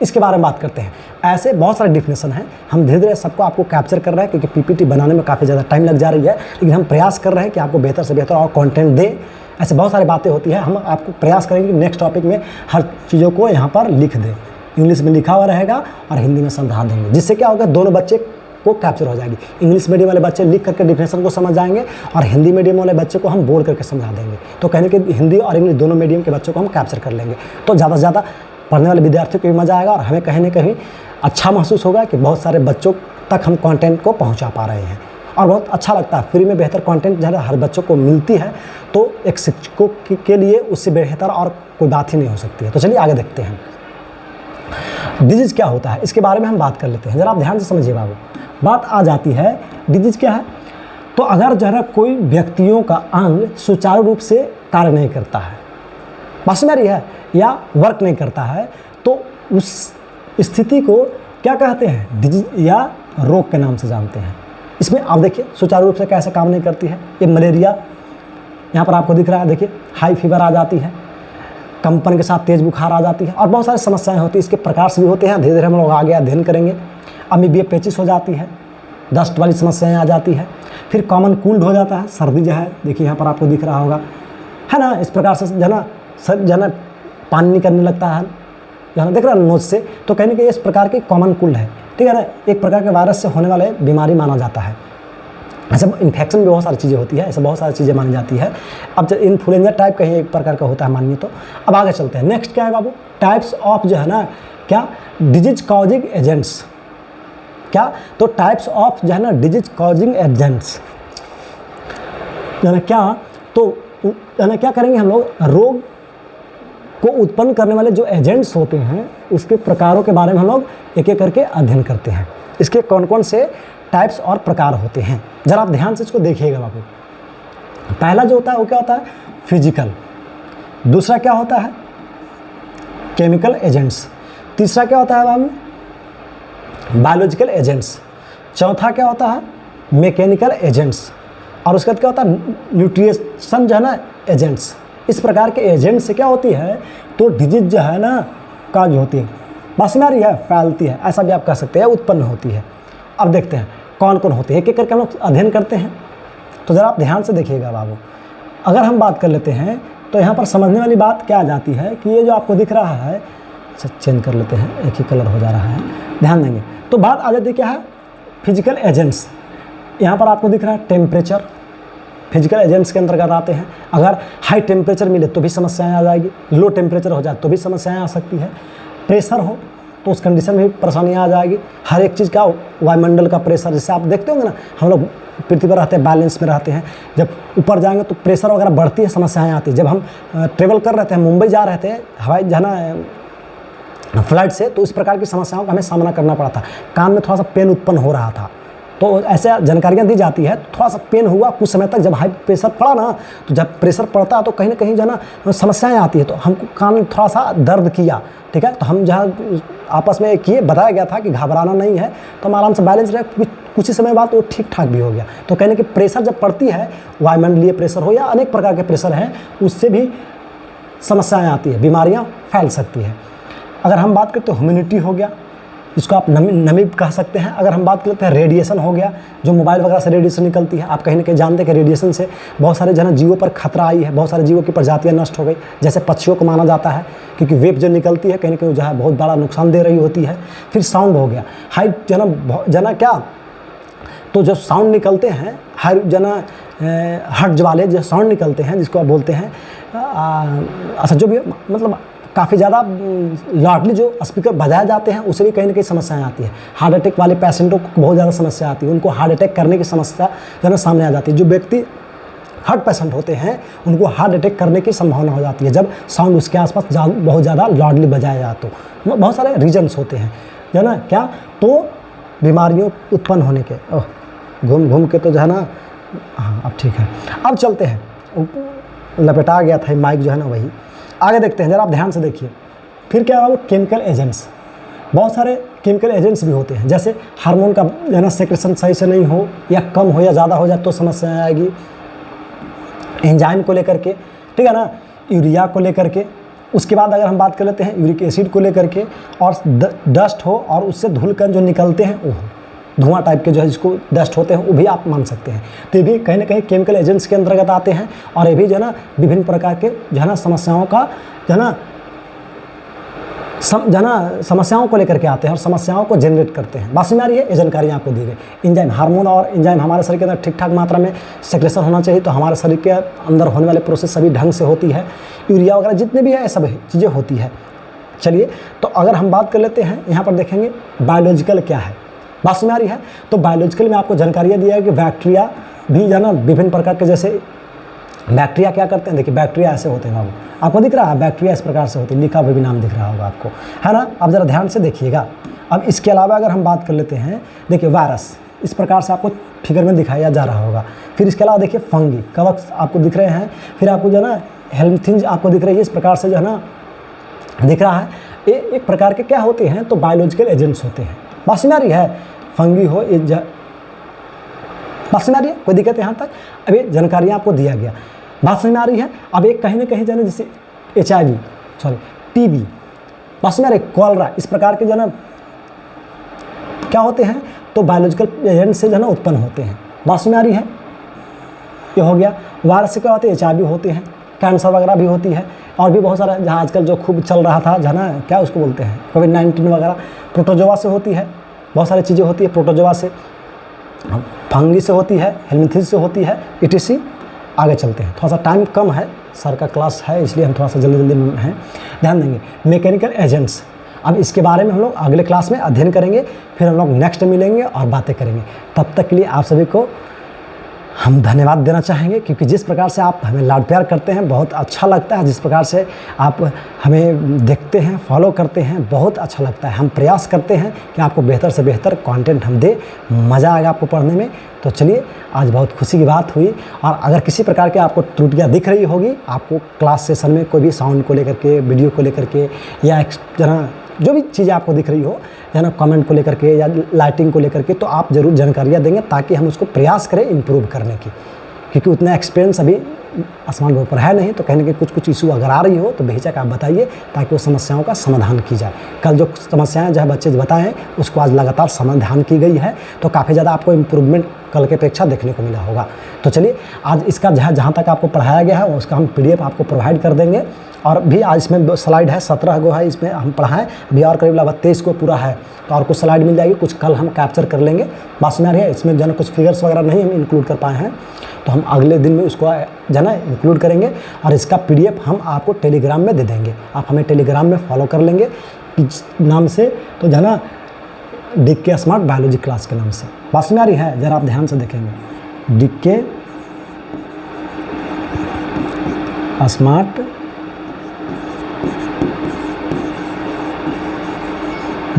इसके बारे में बात करते हैं। ऐसे बहुत सारे डिफिनेशन हैं, हम धीरे धीरे सबको आपको कैप्चर कर रहे हैं क्योंकि पीपीटी बनाने में काफ़ी ज़्यादा टाइम लग जा रही है, लेकिन हम प्रयास कर रहे हैं कि आपको बेहतर से बेहतर और कंटेंट दें। ऐसे बहुत सारी बातें होती हैं, हम आपको प्रयास करेंगे कि नेक्स्ट टॉपिक में हर चीज़ों को यहाँ पर लिख दें, इंग्लिश में लिखा हुआ रहेगा और हिंदी में समझा देंगे, जिससे क्या होगा, दोनों बच्चे को कैप्चर हो जाएगी। इंग्लिश मीडियम वाले बच्चे लिख करके डिफिनेशन को समझ जाएंगे और हिंदी मीडियम वाले बच्चे को हम बोल करके समझा देंगे। तो कहने के हिंदी और इंग्लिश दोनों मीडियम के बच्चों को हम कैप्चर कर लेंगे, तो ज़्यादा से ज़्यादा पढ़ने वाले विद्यार्थियों को भी मज़ा आएगा और हमें कहीं ना कहीं अच्छा महसूस होगा कि बहुत सारे बच्चों तक हम कंटेंट को पहुंचा पा रहे हैं और बहुत अच्छा लगता है। फ्री में बेहतर कंटेंट जब हर बच्चों को मिलती है तो एक शिक्षकों के लिए उससे बेहतर और कोई बात ही नहीं हो सकती है। तो चलिए आगे देखते हैं डिजीज़ क्या होता है, इसके बारे में हम बात कर लेते हैं। ज़रा आप ध्यान से समझिए बाबू, बात आ जाती है डिजीज़ क्या है। तो अगर जरा कोई व्यक्तियों का अंग सुचारू रूप से कार्य नहीं करता है, मशीनरी है या वर्क नहीं करता है, तो उस स्थिति को क्या कहते हैं, डिजीज या रोग के नाम से जानते हैं। इसमें आप देखिए सुचारू रूप से कैसे काम नहीं करती है। ये मलेरिया यहाँ पर आपको दिख रहा है, देखिए हाई फीवर आ जाती है, कंपन के साथ तेज बुखार आ जाती है और बहुत सारी समस्याएं होती हैं। इसके प्रकार से भी होते हैं, धीरे धीरे हम लोग आगे अध्ययन करेंगे। अमीबिया पेचिस हो जाती है, डस्ट वाली समस्याएं आ जाती है। फिर कॉमन कोल्ड हो जाता है, सर्दी जो है देखिए यहाँ पर आपको दिख रहा होगा, है ना। इस प्रकार से जो है ना पानी निकलने लगता है, जो है देख रहा है नोज से, तो कहने के इस प्रकार की कॉमन कोल्ड है, ठीक है ना, एक प्रकार के वायरस से होने वाले बीमारी माना जाता है। ऐसा इन्फेक्शन भी बहुत सारी चीज़ें होती है, ऐसे बहुत सारी चीज़ें मानी जाती है। अब जब इन्फ्लुएंजा टाइप कहीं एक प्रकार का होता है मानिए तो। अब आगे चलते हैं, नेक्स्ट क्या है बाबू, टाइप्स ऑफ जो है ना क्या, डिजीज कॉजिंग एजेंट्स। क्या, तो टाइप्स ऑफ जो है ना डिजीज कॉजिंग एजेंट्स जो है क्या, तो है ना क्या करेंगे हम लोग, रोग को उत्पन्न करने वाले जो एजेंट्स होते हैं उसके प्रकारों के बारे में हम लोग एक एक करके अध्ययन करते हैं। इसके कौन कौन से टाइप्स और प्रकार होते हैं, जरा आप ध्यान से इसको देखिएगा बाबू। पहला जो होता है वो क्या होता है, फिजिकल। दूसरा क्या होता है, केमिकल एजेंट्स। तीसरा क्या होता है बाबू, बायोलॉजिकल एजेंट्स। चौथा क्या होता है, मैकेनिकल एजेंट्स। और उसके बाद क्या होता है, न्यूट्रिशन जो है ना एजेंट्स। इस प्रकार के एजेंट से क्या होती है, तो डिजीज जो है ना का जो होती है बस में रही है, फैलती है, ऐसा भी आप कह सकते हैं, उत्पन्न होती है। अब देखते हैं कौन कौन होती है, एक एक करके हम लोग अध्ययन करते हैं। तो ज़रा आप ध्यान से देखिएगा बाबू। अगर हम बात कर लेते हैं तो यहाँ पर समझने वाली बात क्या आ जाती है कि ये जो आपको दिख रहा है, अच्छा चेंज कर लेते हैं, एक ही कलर हो जा रहा है, ध्यान देंगे। तो बात आ जाती है क्या है, फिजिकल एजेंट्स। यहाँ पर आपको दिख रहा है टेम्परेचर, फिजिकल एजेंट्स के अंतर्गत आते हैं। अगर हाई टेम्परेचर मिले तो भी समस्याएं आ जाएगी, लो टेम्परेचर हो जाए तो भी समस्याएं आ सकती है। प्रेशर हो तो उस कंडीशन में भी परेशानियां आ जाएगी। हर एक चीज़ का वायुमंडल का प्रेशर, जैसे आप देखते होंगे ना, हम लोग पृथ्वी पर रहते हैं, बैलेंस में रहते हैं, जब ऊपर जाएंगे तो प्रेशर वगैरह बढ़ती है, समस्याएँ आती है। जब हम ट्रेवल कर रहे थे, मुंबई जा रहे थे हवाई जो है ना फ्लाइट से, तो इस प्रकार की समस्याओं का हमें सामना करना पड़ा था। कान में थोड़ा सा पेन उत्पन्न हो रहा था, तो ऐसे जानकारियाँ दी जाती है। थोड़ा सा पेन हुआ कुछ समय तक, जब हाई प्रेशर पड़ा ना, तो जब प्रेशर पड़ता है तो कहीं ना कहीं जो है ना समस्याएं आती है। तो हमको कान में थोड़ा सा दर्द किया, ठीक है, तो हम जहाँ आपस में किए, बताया गया था कि घबराना नहीं है, तो हम आराम से बैलेंस रहे। कुछ ही समय बाद वो ठीक ठाक भी हो गया। तो कहने कि प्रेशर जब पड़ती है, वायुमंडलीय प्रेशर हो या अनेक प्रकार के प्रेशर हैं, उससे भी समस्याएँ आती है, बीमारियाँ फैल सकती है। अगर हम बात करते हैं ह्यूमिडिटी हो गया, इसको आप नमी कह सकते हैं। अगर हम बात करते हैं रेडिएशन हो गया, जो मोबाइल वगैरह से रेडिएशन निकलती है, आप कहीं ना कहीं जानते हैं कि रेडिएशन से बहुत सारे जो है जीवों पर खतरा आई है, बहुत सारे जीवों की प्रजातियां नष्ट हो गई, जैसे पक्षियों को माना जाता है, क्योंकि वेव जो निकलती है कहीं ना कहीं जो है बहुत बड़ा नुकसान दे रही होती है। फिर साउंड हो गया, हाई जना क्या, तो जो साउंड निकलते हैं हाई जना हर्ट्ज वाले जो साउंड निकलते हैं, जिसको आप बोलते हैं अच्छा जो भी मतलब काफ़ी ज़्यादा लाउडली जो स्पीकर बजाए जाते हैं, उससे भी कहीं ना कहीं समस्याएं आती है। हार्ट अटैक वाले पेशेंटों को बहुत ज़्यादा समस्या आती है, उनको हार्ट अटैक करने की समस्या जो है सामने आ जाती है। जो व्यक्ति हार्ट पेशेंट होते हैं उनको हार्ट अटैक करने की संभावना हो जाती है, जब साउंड उसके आसपास बहुत ज़्यादा लाउडली बजाया जाए। तो बहुत सारे रीजन्स होते हैं। जो है ना क्या, तो बीमारियों उत्पन्न होने के, घूम घूम के तो जो है ना, हाँ अब ठीक है। अब चलते हैं, लपेटा गया था माइक जो है ना, वही आगे देखते हैं, ज़रा आप ध्यान से देखिए। फिर क्या होगा, केमिकल एजेंट्स, बहुत सारे केमिकल एजेंट्स भी होते हैं, जैसे हार्मोन का जो है ना सेक्रेशन सही से नहीं हो या कम हो या ज़्यादा हो जाए तो समस्या आएगी। एंजाइम को लेकर के, ठीक है ना, यूरिया को लेकर के, उसके बाद अगर हम बात कर लेते हैं यूरिक एसिड को लेकर के, और डस्ट हो और उससे धूलकण जो निकलते हैं वो धुआं टाइप के जो है जिसको डस्ट होते हैं, वो भी आप मान सकते हैं। तो ये भी कहीं ना कहीं केमिकल एजेंट्स के अंतर्गत आते हैं, और ये भी जो है ना विभिन्न प्रकार के जो है ना समस्याओं का जो है ना समस्याओं को लेकर के आते हैं और समस्याओं को जनरेट करते हैं। बात समझ आ रही है, ये जानकारी आपको दी गई। एंजाइम, हार्मोन और एंजाइम हमारे शरीर के अंदर ठीक ठाक मात्रा में सेक्रेशन होना चाहिए, तो हमारे शरीर के अंदर होने वाले प्रोसेस सभी ढंग से होती है। यूरिया वगैरह जितने भी है सब चीज़ें होती है। चलिए, तो अगर हम बात कर लेते हैं, यहाँ पर देखेंगे बायोलॉजिकल क्या है। बात समझ आ रही है, तो बायोलॉजिकल में आपको जानकारियाँ दिया है कि बैक्टीरिया भी जो है ना विभिन्न प्रकार के, जैसे बैक्टीरिया क्या करते हैं, देखिए बैक्टीरिया ऐसे होते हैं बाबू, आपको दिख रहा है बैक्टीरिया इस प्रकार से होती है, लिखा हुआ भी नाम दिख रहा होगा आपको, है ना। अब ज़रा ध्यान से देखिएगा। अब इसके अलावा अगर हम बात कर लेते हैं, देखिए वायरस इस प्रकार से आपको फिगर में दिखाया जा रहा होगा। फिर इसके अलावा देखिए फंगी, कवक आपको दिख रहे हैं। फिर आपको जो है ना हेल्मिन्थ्स आपको दिख रही है, इस प्रकार से जो है ना दिख रहा है। ये एक प्रकार के क्या होते हैं, तो बायोलॉजिकल एजेंट्स होते हैं। बात समझ आ रही है, फंगी हो, बात समझ आ रही है, कोई दिक्कत यहाँ तक। अब ये जानकारियाँ आपको दिया गया, बात समझ में आ रही है। अब एक कहीं ना कहीं जाने जैसे HIV, सॉरी TB, बात समझ आ रही है, कॉलरा, इस प्रकार के जो ना क्या होते हैं, तो बायोलॉजिकल एजेंट से जो है ना उत्पन्न होते हैं। बात समझ में आ रही है, ये हो गया। वायरस से क्या होते हैं, HIV होते हैं, कैंसर वगैरह भी होती है, और भी बहुत सारा जहाँ आजकल जो खूब चल रहा था जो है ना, क्या उसको बोलते हैं, COVID-19 वगैरह, प्रोटोजोआ से होती है, बहुत सारी चीज़ें होती है प्रोटोजोआ से, फंगी से होती है, हेल्मिन्थ्स से होती है, etc। आगे चलते हैं, थोड़ा सा टाइम कम है, सर का क्लास है इसलिए हम थोड़ा सा जल्दी जल्दी हैं, ध्यान देंगे। मैकेनिकल एजेंट्स, अब इसके बारे में हम लोग अगले क्लास में अध्ययन करेंगे, फिर हम लोग नेक्स्ट मिलेंगे और बातें करेंगे। तब तक के लिए आप सभी को हम धन्यवाद देना चाहेंगे, क्योंकि जिस प्रकार से आप हमें लाड प्यार करते हैं बहुत अच्छा लगता है। जिस प्रकार से आप हमें देखते हैं, फॉलो करते हैं, बहुत अच्छा लगता है। हम प्रयास करते हैं कि आपको बेहतर से बेहतर कंटेंट हम दें, मज़ा आएगा आपको पढ़ने में। तो चलिए, आज बहुत खुशी की बात हुई। और अगर किसी प्रकार के आपको त्रुटियाँ दिख रही होगी, आपको क्लास सेशन में कोई भी साउंड को लेकर के, वीडियो को लेकर के, या जो भी चीज़ें आपको दिख रही हो, है ना, कमेंट को लेकर के या लाइटिंग को लेकर के, तो आप ज़रूर जानकारियाँ देंगे, ताकि हम उसको प्रयास करें इम्प्रूव करने की। क्योंकि उतना एक्सपीरियंस अभी आसमान के ऊपर है नहीं, तो कहीं ना कहीं कुछ इशू अगर आ रही हो तो बेहिचक आप बताइए, ताकि उस समस्याओं का समाधान की जाए। कल जो समस्याएं जो है बच्चे बताएं, उसको आज लगातार समाधान की गई है, तो काफ़ी ज़्यादा आपको इम्प्रूवमेंट कल के अपेक्षा देखने को मिला होगा। तो चलिए, आज इसका जहाँ तक आपको पढ़ाया गया है उसका हम PDF आपको प्रोवाइड कर देंगे। और भी आज इसमें स्लाइड है, 17 गो है इसमें हम पढ़ाएं, अभी और करीब लगभग 23 को पूरा है, तो और कुछ स्लाइड मिल जाएगी, कुछ कल हम कैप्चर कर लेंगे। बात समझ आ रही है, इसमें जो है कुछ फिगर्स वगैरह नहीं हम इंक्लूड कर पाए हैं, तो हम अगले दिन में उसको जो है ना इंक्लूड करेंगे, और इसका PDF हम आपको टेलीग्राम में दे देंगे। आप हमें टेलीग्राम में फॉलो कर लेंगे इस नाम से, तो जो है ना DK स्मार्ट बायोलॉजी क्लास के नाम से। बात समझ आ रही है, ज़रा आप ध्यान से देखेंगे, DK स्मार्ट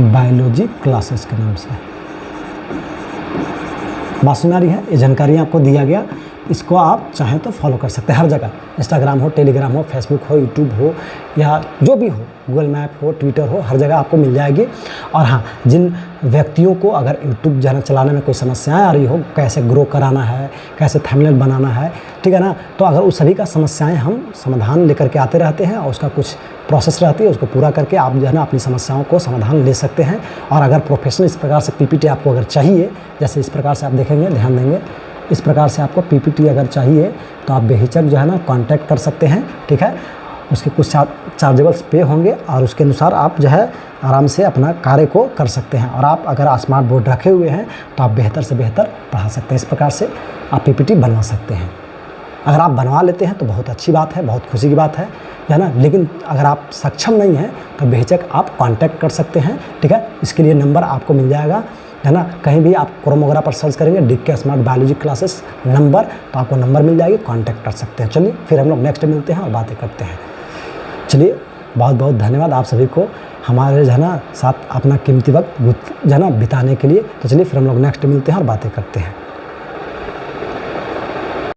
बायोलॉजी क्लासेस के नाम से। बात सुन आ रही है, ये जानकारी आपको दिया गया, इसको आप चाहें तो फॉलो कर सकते हैं हर जगह, इंस्टाग्राम हो, टेलीग्राम हो, फेसबुक हो, यूट्यूब हो, या जो भी हो, गूगल मैप हो, ट्विटर हो, हर जगह आपको मिल जाएगी। और हाँ, जिन व्यक्तियों को अगर यूट्यूब जो है चलाने में कोई समस्याएं आ रही हो, कैसे ग्रो कराना है, कैसे थंबनेल बनाना है, ठीक है ना, तो अगर उस सभी का समस्याएं हम समाधान लेकर के आते रहते हैं, और उसका कुछ प्रोसेस रहती है, उसको पूरा करके आप जो है ना अपनी समस्याओं को समाधान ले सकते हैं। और अगर प्रोफेशनल इस प्रकार से PPT आपको अगर चाहिए, जैसे इस प्रकार से आप देखेंगे, ध्यान देंगे, इस प्रकार से आपको PPT अगर चाहिए तो आप बेहिचक जो है ना कांटेक्ट कर सकते हैं, ठीक है। उसके कुछ चार्जेबल्स पे होंगे, और उसके अनुसार आप जो है आराम से अपना कार्य को कर सकते हैं। और आप अगर स्मार्ट बोर्ड रखे हुए हैं तो आप बेहतर से बेहतर पढ़ा सकते हैं। इस प्रकार से आप PPT बनवा सकते हैं। अगर आप बनवा लेते हैं तो बहुत अच्छी बात है, बहुत खुशी की बात है ना। लेकिन अगर आप सक्षम नहीं हैं तो बेहिचक आप कांटेक्ट कर सकते हैं, ठीक है। इसके लिए नंबर आपको मिल जाएगा, है ना, कहीं भी आप क्रोम वगैरह पर सर्च करेंगे DK smart biology classes number, तो आपको नंबर मिल जाएगी, कांटेक्ट कर सकते हैं। चलिए, फिर हम लोग नेक्स्ट मिलते हैं और बातें करते हैं। चलिए, बहुत बहुत धन्यवाद आप सभी को हमारे जो है ना साथ अपना कीमती वक्त जो है ना बिताने के लिए। तो चलिए फिर हम लोग नेक्स्ट मिलते हैं और बातें करते हैं।